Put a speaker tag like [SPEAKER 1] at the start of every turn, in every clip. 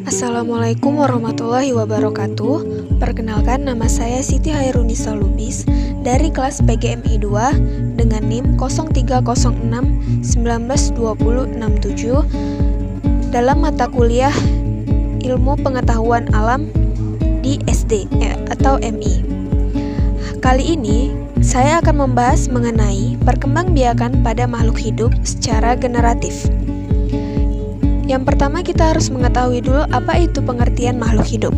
[SPEAKER 1] Assalamualaikum warahmatullahi wabarakatuh. Perkenalkan, nama saya Siti Hairunisa Lubis dari kelas PGMI 2 dengan NIM 0306192067 dalam mata kuliah Ilmu Pengetahuan Alam di SD atau MI. Kali ini saya akan membahas mengenai perkembangbiakan pada makhluk hidup secara generatif. Yang pertama, kita harus mengetahui dulu apa itu pengertian makhluk hidup.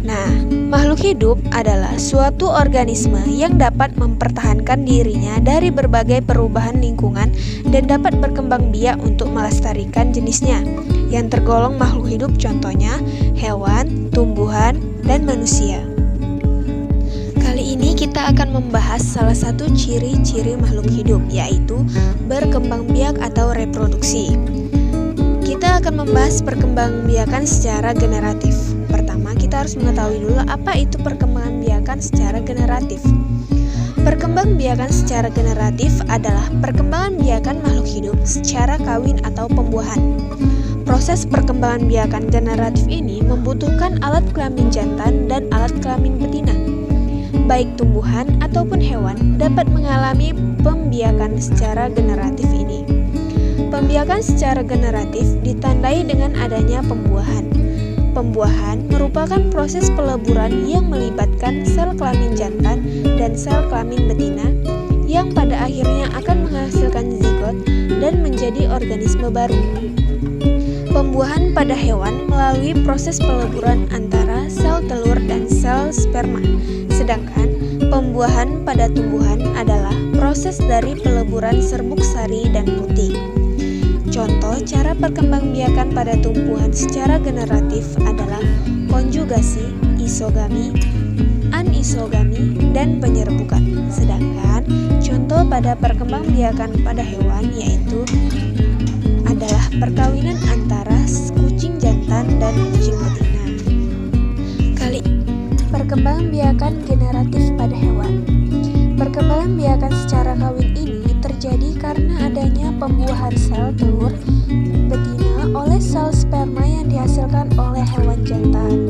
[SPEAKER 1] Nah, makhluk hidup adalah suatu organisme yang dapat mempertahankan dirinya dari berbagai perubahan lingkungan dan dapat berkembang biak untuk melestarikan jenisnya, yang tergolong makhluk hidup contohnya hewan, tumbuhan, dan manusia. Kali ini kita akan membahas salah satu ciri-ciri makhluk hidup, yaitu berkembang biak atau reproduksi. Kita akan membahas perkembangbiakan secara generatif. Pertama, kita harus mengetahui dulu apa itu perkembangbiakan secara generatif. Perkembangbiakan secara generatif adalah perkembangbiakan makhluk hidup secara kawin atau pembuahan. Proses perkembangbiakan generatif ini membutuhkan alat kelamin jantan dan alat kelamin betina. Baik tumbuhan ataupun hewan dapat mengalami pembiakan secara generatif ini. Pembiakan secara generatif ditandai dengan adanya pembuahan. Pembuahan merupakan proses peleburan yang melibatkan sel kelamin jantan dan sel kelamin betina yang pada akhirnya akan menghasilkan zigot dan menjadi organisme baru. Pembuahan pada hewan melalui proses peleburan antara sel telur dan sel sperma, sedangkan pembuahan pada tumbuhan adalah proses dari peleburan serbuk sari dan putik. Contoh cara perkembangbiakan pada tumbuhan secara generatif adalah konjugasi, isogami, anisogami, dan penyerbukan. Sedangkan contoh pada perkembangbiakan pada hewan yaitu adalah perkawinan antara kucing jantan dan kucing betina. Kali perkembangbiakan generatif pada hewan. Perkembangbiakan secara kawin ini terjadi karena adanya pembuahan sel telur betina oleh sel sperma yang dihasilkan oleh hewan jantan.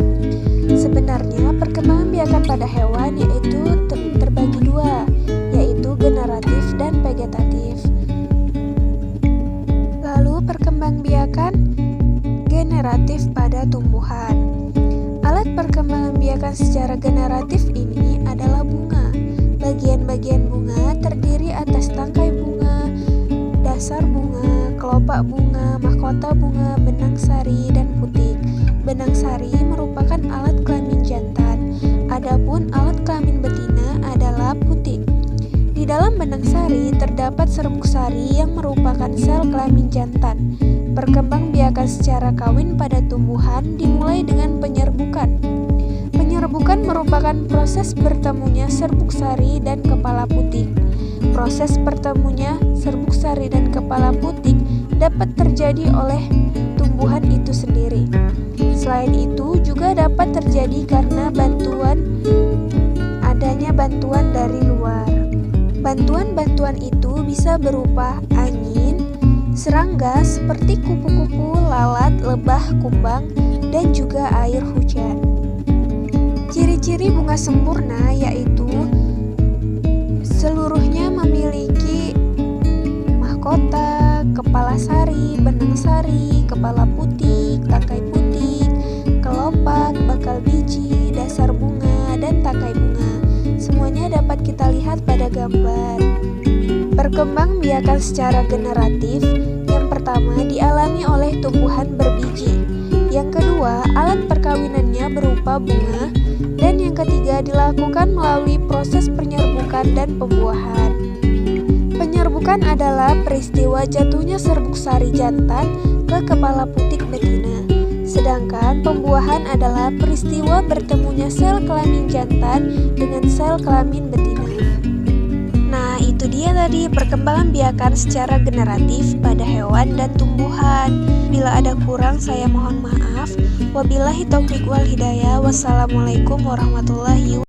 [SPEAKER 1] Sebenarnya perkembangbiakan pada hewan yaitu terbagi dua, yaitu generatif dan vegetatif. Lalu perkembangbiakan generatif pada tumbuhan. Alat perkembangbiakan secara generatif ini adalah bunga. Bagian-bagian bunga terdiri atas tangkai bunga, dasar bunga, kelopak bunga, mahkota bunga, benang sari, dan putik. Benang sari merupakan alat kelamin jantan, adapun alat kelamin betina adalah putik. Di dalam benang sari terdapat serbuk sari yang merupakan sel kelamin jantan. Perkembangbiakan secara kawin pada tumbuhan dimulai dengan penyerbukan. Penyerbukan merupakan proses bertemunya serbuk sari dan kepala putik. Proses bertemunya serbuk sari dan kepala putik dapat terjadi oleh tumbuhan itu sendiri. Selain itu juga dapat terjadi karena adanya bantuan dari luar. Bantuan-bantuan itu bisa berupa angin, serangga seperti kupu-kupu, lalat, lebah, kumbang, dan juga air hujan. Ciri-ciri bunga sempurna yaitu seluruhnya memiliki mahkota, kepala sari, benang sari, kepala putik, tangkai putik, kelopak, bakal biji, dasar bunga, dan tangkai bunga. Semuanya dapat kita lihat pada gambar. Perkembangbiakan secara generatif yang pertama dialami oleh tumbuhan berbiji. Yang kedua, alat perkawinannya berupa bunga. Dan yang ketiga dilakukan melalui proses penyerbukan dan pembuahan. Penyerbukan adalah peristiwa jatuhnya serbuk sari jantan ke kepala putik betina. Sedangkan pembuahan adalah peristiwa bertemunya sel kelamin jantan dengan sel kelamin betina. Nah, itu dia tadi perkembangbiakan secara generatif pada hewan dan tumbuhan. Bila ada kurang, saya mohon maaf. Wabillahi taufiq wal hidayah. Wassalamualaikum warahmatullahi wabarakatuh.